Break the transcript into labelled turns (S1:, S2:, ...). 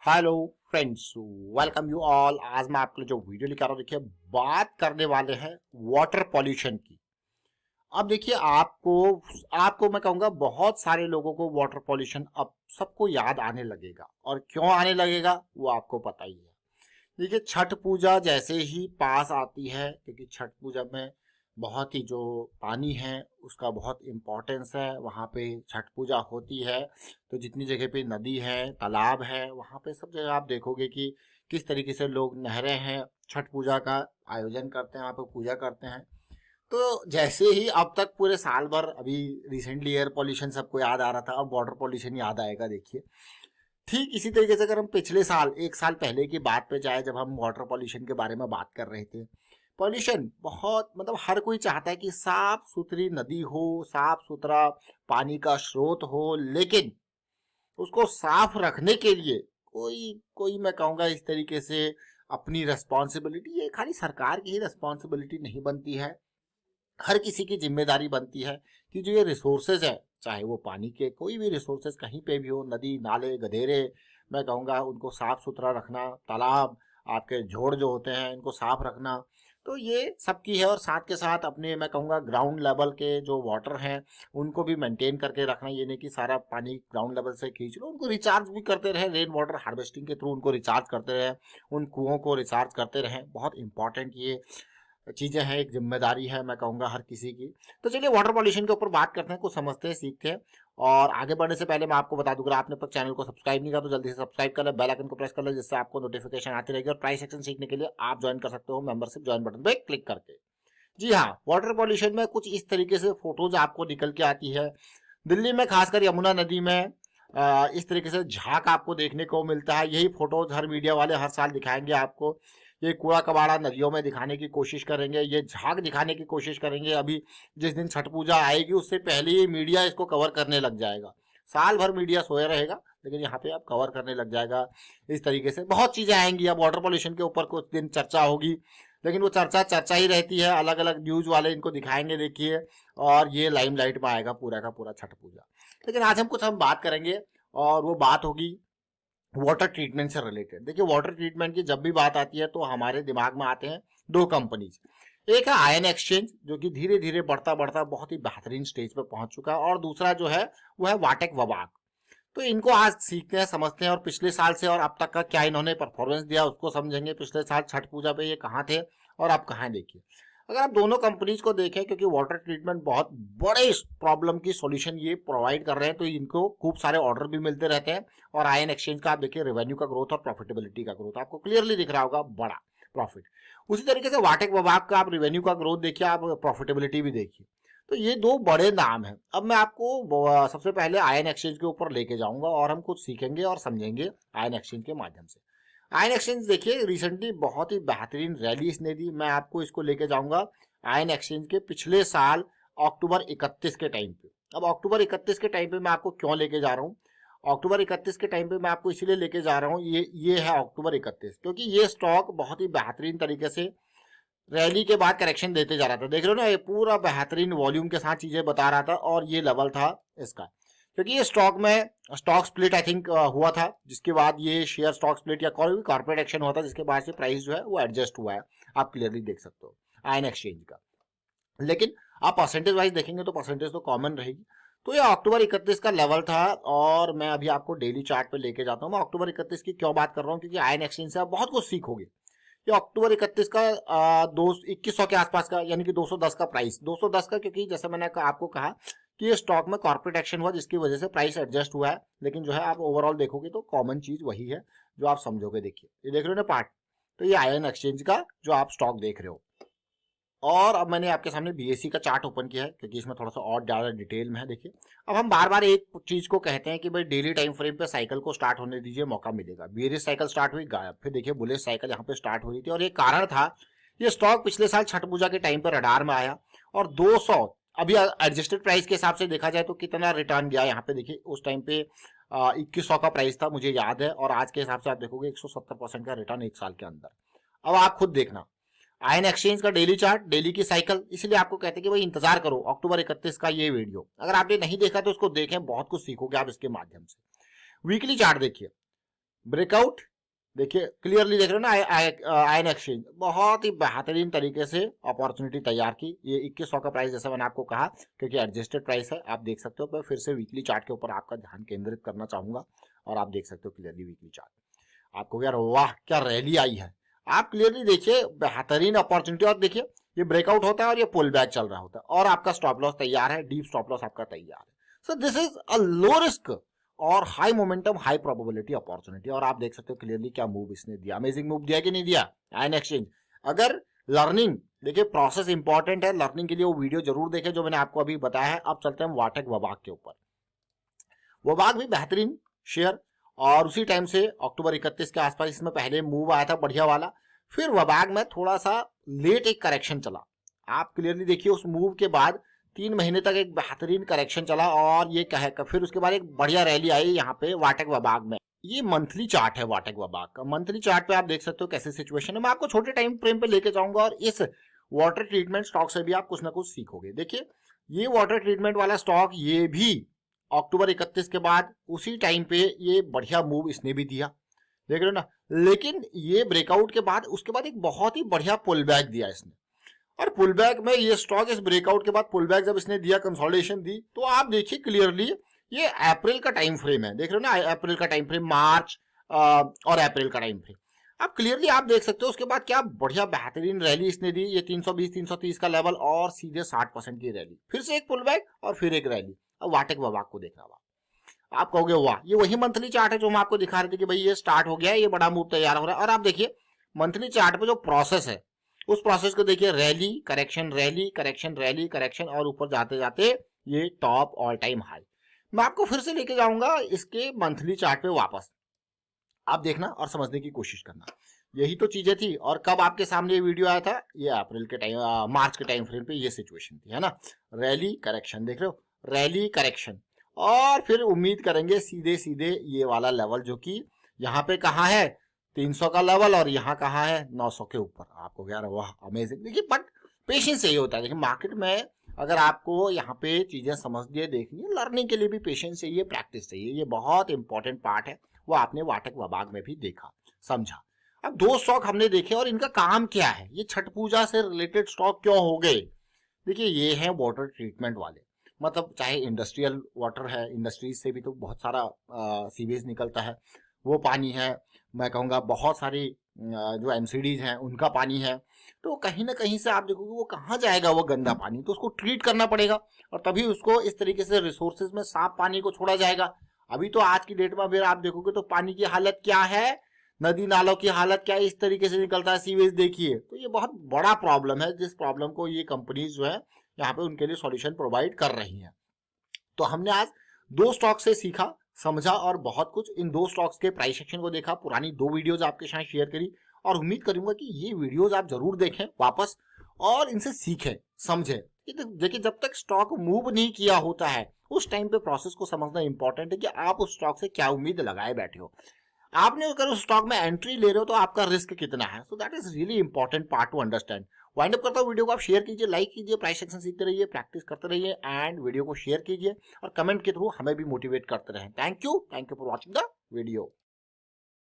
S1: Hello friends, welcome you all. आज मैं आपके लिए जो वीडियो लेकर आ रहा हूँ, देखिए बात करने वाले हैं वाटर पॉल्यूशन की। अब देखिए आपको आपको मैं कहूँगा बहुत सारे लोगों को वाटर पॉल्यूशन अब सबको याद आने लगेगा, और क्यों आने लगेगा वो आपको पता ही है। देखिए छठ पूजा जैसे ही पास आती है, क्योंकि छठ पूजा में बहुत ही जो पानी है उसका बहुत इम्पोर्टेंस है। वहाँ पे छठ पूजा होती है तो जितनी जगह पे नदी है, तालाब है, वहाँ पे सब जगह आप देखोगे कि किस तरीके से लोग नहरें हैं, छठ पूजा का आयोजन करते हैं, वहाँ पे पूजा करते हैं। तो जैसे ही अब तक पूरे साल भर, अभी रिसेंटली एयर पॉल्यूशन सबको याद आ रहा था, अब वाटर पॉल्यूशन याद आएगा। देखिए ठीक इसी तरीके से अगर हम पिछले साल, एक साल पहले की बात पे जाए, जब हम वाटर पॉल्यूशन के बारे में बात कर रहे थे, पॉल्यूशन बहुत मतलब हर कोई चाहता है कि साफ सुथरी नदी हो, साफ सुथरा पानी का स्रोत हो, लेकिन उसको साफ रखने के लिए कोई कोई मैं कहूँगा इस तरीके से अपनी रिस्पॉन्सिबिलिटी, ये खाली सरकार की ही रिस्पॉन्सिबिलिटी नहीं बनती है, हर किसी की जिम्मेदारी बनती है कि जो ये रिसोर्सेज है, चाहे वो पानी के कोई भी रिसोर्सेज कहीं पे भी हो, नदी नाले गधेरे, मैं कहूँगा उनको साफ सुथरा रखना, तालाब, आपके जोड़ जो होते हैं इनको साफ रखना, तो ये सबकी है। और साथ के साथ अपने मैं कहूँगा ग्राउंड लेवल के जो वाटर हैं उनको भी मेंटेन करके रखना। ये नहीं कि सारा पानी ग्राउंड लेवल से खींच लो, उनको रिचार्ज भी करते रहे, रेन वाटर हार्वेस्टिंग के थ्रू उनको रिचार्ज करते रहे, उन कुओं को रिचार्ज करते रहें। बहुत इंपॉर्टेंट ये चीजें हैं, एक जिम्मेदारी है मैं कहूंगा हर किसी की। तो चलिए वाटर पॉल्यूशन के ऊपर बात करते हैं, कुछ समझते हैं, सीखते हैं। और आगे बढ़ने से पहले मैं आपको बता दूं, अगर आपने तक चैनल को सब्सक्राइब नहीं किया तो जल्दी से सब्सक्राइब कर ले, बेल आइकन को प्रेस कर ले, जिससे आपको नोटिफिकेशन आती रहेगी। और प्राइस सेक्शन सीखने के लिए आप ज्वाइन कर सकते हो मेंबरशिप ज्वाइन बटन पे क्लिक करके। जी हाँ, वाटर पॉल्यूशन में कुछ इस तरीके से फोटोज आपको निकल के आती है। दिल्ली में खासकर यमुना नदी में इस तरीके से झाग आपको देखने को मिलता है। यही फोटोज हर मीडिया वाले हर साल दिखाएंगे आपको। ये कूड़ा कबाड़ा नदियों में दिखाने की कोशिश करेंगे, ये झाग दिखाने की कोशिश करेंगे। अभी जिस दिन छठ पूजा आएगी उससे पहले ही मीडिया इसको कवर करने लग जाएगा। साल भर मीडिया सोया रहेगा, लेकिन यहाँ पे अब कवर करने लग जाएगा। इस तरीके से बहुत चीजें आएंगी। अब वाटर पॉल्यूशन के ऊपर कुछ दिन चर्चा होगी, लेकिन वो चर्चा चर्चा ही रहती है, अलग अलग न्यूज वाले इनको दिखाएंगे, देखिए, और ये लाइमलाइट में आएगा पूरा का पूरा छठ पूजा। लेकिन आज हम बात करेंगे, और वो बात होगी वाटर ट्रीटमेंट से रिलेटेड। देखिए वाटर ट्रीटमेंट की जब भी बात आती है तो हमारे दिमाग में आते हैं दो कंपनीज। एक है आयन एक्सचेंज, जो कि धीरे धीरे बढ़ता बढ़ता बहुत ही बेहतरीन स्टेज पे पहुंच चुका है, और दूसरा जो है वो है वाटेक वबाक। तो इनको आज सीखते हैं, समझते हैं, और पिछले साल से और अब तक का क्या इन्होंने परफॉर्मेंस दिया उसको समझेंगे। पिछले साल छठ पूजा पे ये कहाँ थे और अब कहाँ, देखिए। अगर आप दोनों कंपनीज को देखें, क्योंकि वाटर ट्रीटमेंट बहुत बड़े प्रॉब्लम की सॉल्यूशन ये प्रोवाइड कर रहे हैं, तो इनको खूब सारे ऑर्डर भी मिलते रहते हैं। और आयन एक्सचेंज का आप देखिए रेवेन्यू का ग्रोथ और प्रॉफिटेबिलिटी का ग्रोथ आपको क्लियरली दिख रहा होगा, बड़ा प्रॉफिट। उसी तरीके से वाटेक वबाक का आप रेवेन्यू का ग्रोथ देखिए, आप प्रॉफिटेबिलिटी भी देखिए। तो ये दो बड़े नाम हैं। अब मैं आपको सबसे पहले आयन एक्सचेंज के ऊपर लेके जाऊंगा, और हम कुछ सीखेंगे और समझेंगे आयन एक्सचेंज के माध्यम से। आयन एक्सचेंज देखिए रिसेंटली बहुत ही बेहतरीन रैली इसने दी। मैं आपको इसको लेके जाऊंगा आयन एक्सचेंज के पिछले साल अक्टूबर 31 के टाइम पे। अब अक्टूबर 31 के टाइम पे मैं आपको क्यों लेके जा रहा हूँ, अक्टूबर 31 के टाइम पे मैं आपको इसीलिए लेके जा रहा हूँ, ये है अक्टूबर 31, क्योंकि ये स्टॉक बहुत ही बेहतरीन तरीके से रैली के बाद करेक्शन देते जा रहा था। देख रहे हो ना, ये पूरा बेहतरीन वॉल्यूम के साथ चीजें बता रहा था, और ये लेवल था इसका। क्योंकि ये स्टॉक में स्टॉक स्प्लिट आई थिंक हुआ था, जिसके बाद ये शेयर स्टॉक स्प्लिट या कोई भी कॉर्पोरेट एक्शन हुआ था, जिसके बाद से प्राइस जो है वो एडजस्ट हुआ है। आप क्लियरली देख सकते हो आयन एक्सचेंज का। लेकिन आप परसेंटेज वाइज देखेंगे तो परसेंटेज तो कॉमन रहेगी। तो ये अक्टूबर 31 का लेवल था, और मैं अभी आपको डेली चार्ट पे लेके जाता हूँ। मैं अक्टूबर 31 की क्यों बात कर रहा हूँ, क्योंकि आयन एक्सचेंज से आप बहुत कुछ सीखोगे। ये अक्टूबर 31 का 2100 के आसपास का, यानी कि 210 का प्राइस, 210 का, क्योंकि जैसे मैंने आपको कहा कि ये स्टॉक में कॉर्पोरेट एक्शन हुआ, जिसकी वजह से प्राइस एडजस्ट हुआ है। लेकिन जो है आप ओवरऑल देखोगे तो कॉमन चीज वही है जो आप समझोगे। देखिए ये देख रहे हो ना पार्ट, तो ये आयन एक्सचेंज का जो आप स्टॉक देख रहे हो। और अब मैंने आपके सामने बीएससी का चार्ट ओपन किया है, क्योंकि इसमें थोड़ा सा और ज्यादा डिटेल में है। देखिए अब हम बार बार एक चीज को कहते हैं कि भाई डेली टाइम फ्रेम पे साइकिल को स्टार्ट होने दीजिए, मौका मिलेगा। बेरिस साइकिल स्टार्ट हुई, गायब। फिर देखिए बुलिश साइकिल यहाँ पे स्टार्ट हो रही थी, और ये कारण था, ये स्टॉक पिछले साल छठ पूजा के टाइम पर रडार में आया, और 200 अभी एडजस्टेड प्राइस के हिसाब से देखा जाए तो कितना रिटर्न गया यहाँ पे देखिए। उस टाइम पे 2100 का प्राइस था, मुझे याद है, और आज के हिसाब से आप देखोगे 170% का रिटर्न एक साल के अंदर। अब आप खुद देखना आयन एक्सचेंज का डेली चार्ट, डेली की साइकिल। इसलिए आपको कहते हैं कि भाई इंतजार करो अक्टूबर 31 का ये वीडियो। अगर आपने नहीं देखा तो उसको देखें, बहुत कुछ सीखोगे आप इसके माध्यम से। वीकली चार्ट देखिए, ब्रेकआउट देखिए क्लियरली देख रहे हो ना, आयन एक्सचेंज बहुत ही बेहतरीन तरीके से अपॉर्चुनिटी तैयार की। ये 2100 का प्राइस जैसा मैंने आपको कहा, क्योंकि एडजस्टेड प्राइस है, आप देख सकते हो। मैं फिर से वीकली चार्ट के ऊपर आपका ध्यान केंद्रित करना चाहूंगा और आप देख सकते हो क्लियरली वीकली चार्ट। आपको यार वाह क्या रैली आई है, आप क्लियरली देखिए बेहतरीन अपॉर्चुनिटी। और देखिए ये ब्रेकआउट होता है और ये पुल बैक चल रहा होता है और आपका स्टॉप लॉस तैयार है, डीप स्टॉप लॉस आपका तैयार है। So this is a low risk और high momentum high probability opportunity. और आप देख सकते हो क्लियरली क्या मूव इसने दिया, अमेजिंग मूव दिया कि नहीं दिया आयन एक्सचेंज। अगर लर्निंग देखिए प्रोसेस इंपॉर्टेंट है, लर्निंग के लिए वो वीडियो जरूर देखें जो मैंने आपको अभी बताया है। अब चलते हैं वाटेक वबाग के ऊपर। वबाग भी बेहतरीन शेयर और उसी टाइम से अक्टूबर 31 के आसपास इसमें पहले मूव आया था बढ़िया वाला, फिर वबाग में थोड़ा सा लेट एक करेक्शन चला। आप क्लियरली देखिए उस मूव के बाद 3 महीने तक एक बेहतरीन करेक्शन चला और ये कहे फिर उसके बाद एक बढ़िया रैली आई यहाँ पे वाटेक वबाग में। ये मंथली चार्ट है वाटेक वबाग का। मंथली चार्ट पे आप देख सकते हो कैसी सिचुएशन है। मैं आपको छोटे टाइम फ्रेम पे लेके जाऊंगा और इस वाटर ट्रीटमेंट स्टॉक से भी आप कुछ ना कुछ सीखोगे। देखिए ये वाटर ट्रीटमेंट वाला स्टॉक, ये भी अक्टूबर 31 के बाद उसी टाइम पे ये बढ़िया मूव इसने भी दिया, देख रहे हो ना। लेकिन ये ब्रेकआउट के बाद उसके बाद एक बहुत ही बढ़िया पुल बैक दिया इसने। और पुल बैक में ये स्टॉक इस ब्रेकआउट के बाद पुल बैक जब इसने दिया, कंसोलिडेशन दी, तो आप देखिए क्लियरली ये अप्रैल का टाइम फ्रेम है, देख रहे हो ना, अप्रैल का टाइम फ्रेम, मार्च और अप्रैल का टाइम फ्रेम। आप क्लियरली आप देख सकते हो उसके बाद क्या बढ़िया बेहतरीन रैली इसने दी। ये 320 330 का लेवल और सीधे 60% की रैली, फिर से एक पुल बैक और फिर एक रैली। अब वाटेक वबाग को देख रहा हुआ, आप कहोगे वाह ये वही मंथली चार्ट है जो हम आपको दिखा रहे थे कि भाई ये स्टार्ट हो गया है, ये बड़ा मूव तैयार हो रहा है। और आप देखिए मंथली चार्ट पे जो प्रोसेस है उस प्रोसेस को देखिए, rally correction rally correction rally correction और ऊपर जाते जाते ये टॉप ऑल टाइम हाई। मैं आपको फिर से लेके जाऊंगा इसके मंथली चार्ट पे वापस, आप देखना और समझने की कोशिश करना। यही तो चीजें थी। और कब आपके सामने ये वीडियो आया था, ये अप्रैल के टाइम मार्च के टाइम फ्रेम पे ये सिचुएशन थी, है ना। रैली करेक्शन देख रहे हो, रैली करेक्शन, और फिर उम्मीद करेंगे सीधे सीधे ये वाला लेवल जो कि यहाँ पे कहाँ है 300 का लेवल और यहाँ कहाँ है 900 के ऊपर। आपको यार वाह अमेजिंग। देखिए बट पेशेंस चाहिए होता है। देखिए मार्केट में अगर आपको यहाँ पे चीजें समझनी है, देखनी है, लर्निंग के लिए भी पेशेंस चाहिए, प्रैक्टिस चाहिए, ये बहुत इंपॉर्टेंट पार्ट है। वो आपने वाटेक वबाग में भी देखा समझा। अब 2 स्टॉक हमने देखे और इनका काम क्या है, ये छठ पूजा से रिलेटेड स्टॉक क्यों हो गए। देखिए ये है वाटर ट्रीटमेंट वाले, मतलब चाहे इंडस्ट्रियल वाटर है, इंडस्ट्रीज से भी तो बहुत सारा सीवेज निकलता है, वो पानी है। मैं कहूँगा बहुत सारी जो एमसीडीज हैं उनका पानी है। तो कहीं ना कहीं से आप देखोगे वो कहाँ जाएगा वो गंदा पानी, तो उसको ट्रीट करना पड़ेगा और तभी उसको इस तरीके से रिसोर्सेज में साफ पानी को छोड़ा जाएगा। अभी तो आज की डेट में फिर आप देखोगे तो पानी की हालत क्या है, नदी नालों की हालत क्या है, इस तरीके से निकलता है सीवेज। देखिए तो ये बहुत बड़ा प्रॉब्लम है, जिस प्रॉब्लम को ये कंपनीज जो है यहाँ पे उनके लिए सॉल्यूशन प्रोवाइड कर रही हैं। तो हमने आज 2 स्टॉक से सीखा, समझा और बहुत कुछ। इन 2 स्टॉक्स के प्राइस सेक्शन को देखा, पुरानी 2 वीडियोज आपके साथ शेयर करी और उम्मीद करूंगा कि ये वीडियोज आप जरूर देखें वापस और इनसे सीखें समझें। देखिए जब तक स्टॉक मूव नहीं किया होता है उस टाइम पे प्रोसेस को समझना इंपॉर्टेंट है कि आप उस स्टॉक से क्या उम्मीद लगाए बैठे हो। आपने अगर उस स्टॉक में एंट्री ले रहे हो तो आपका रिस्क कितना है। So that is really important part two understand. Wind up करता हूँ वीडियो को, आप शेयर कीजिए, लाइक कीजिए, प्राइस सेक्शन सीखते रहिए, प्रैक्टिस करते रहिए एंड वीडियो को शेयर कीजिए और कमेंट के थ्रू हमें भी मोटिवेट करते रहें। Thank you for watching the video.